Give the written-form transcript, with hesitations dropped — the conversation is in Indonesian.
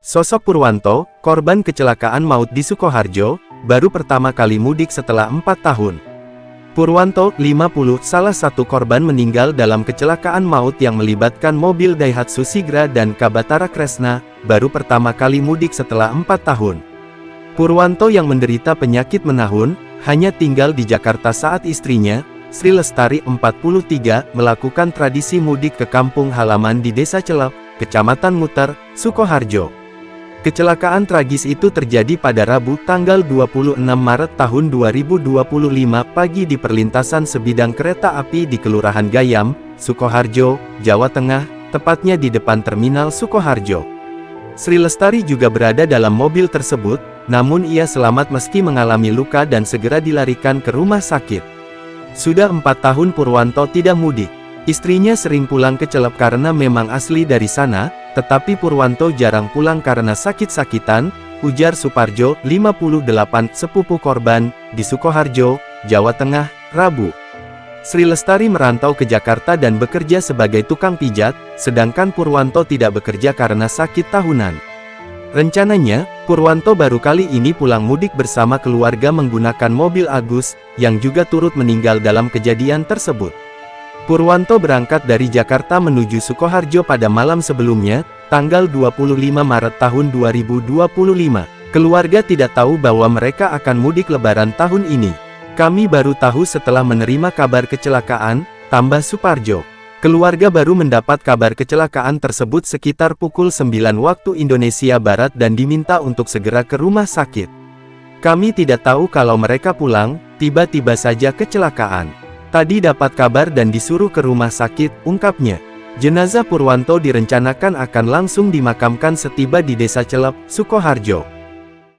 Sosok Purwanto, korban kecelakaan maut di Sukoharjo, baru pertama kali mudik setelah 4 tahun. Purwanto, 50, salah satu korban meninggal dalam kecelakaan maut yang melibatkan mobil Daihatsu Sigra dan Kabatara Kresna, baru pertama kali mudik setelah 4 tahun. Purwanto yang menderita penyakit menahun, hanya tinggal di Jakarta saat istrinya, Sri Lestari 43, melakukan tradisi mudik ke kampung halaman di Desa Celep, Kecamatan Muter, Sukoharjo. Kecelakaan tragis itu terjadi pada Rabu, tanggal 26 Maret tahun 2025 pagi di perlintasan sebidang kereta api di Kelurahan Gayam, Sukoharjo, Jawa Tengah, tepatnya di depan terminal Sukoharjo. Sri Lestari juga berada dalam mobil tersebut, namun ia selamat meski mengalami luka dan segera dilarikan ke rumah sakit. Sudah 4 tahun Purwanto tidak mudik. Istrinya sering pulang ke Celep karena memang asli dari sana, tetapi Purwanto jarang pulang karena sakit-sakitan, ujar Suparjo, 58, sepupu korban, di Sukoharjo, Jawa Tengah, Rabu. Sri Lestari merantau ke Jakarta dan bekerja sebagai tukang pijat, sedangkan Purwanto tidak bekerja karena sakit tahunan. Rencananya, Purwanto baru kali ini pulang mudik bersama keluarga menggunakan mobil Agus, yang juga turut meninggal dalam kejadian tersebut. Purwanto berangkat dari Jakarta menuju Sukoharjo pada malam sebelumnya, tanggal 25 Maret tahun 2025. Keluarga tidak tahu bahwa mereka akan mudik lebaran tahun ini. Kami baru tahu setelah menerima kabar kecelakaan, tambah Suparjo. Keluarga baru mendapat kabar kecelakaan tersebut sekitar pukul 9 waktu Indonesia Barat dan diminta untuk segera ke rumah sakit. Kami tidak tahu kalau mereka pulang, tiba-tiba saja kecelakaan. Tadi dapat kabar dan disuruh ke rumah sakit, ungkapnya. Jenazah Purwanto direncanakan akan langsung dimakamkan setiba di Desa Celep, Sukoharjo.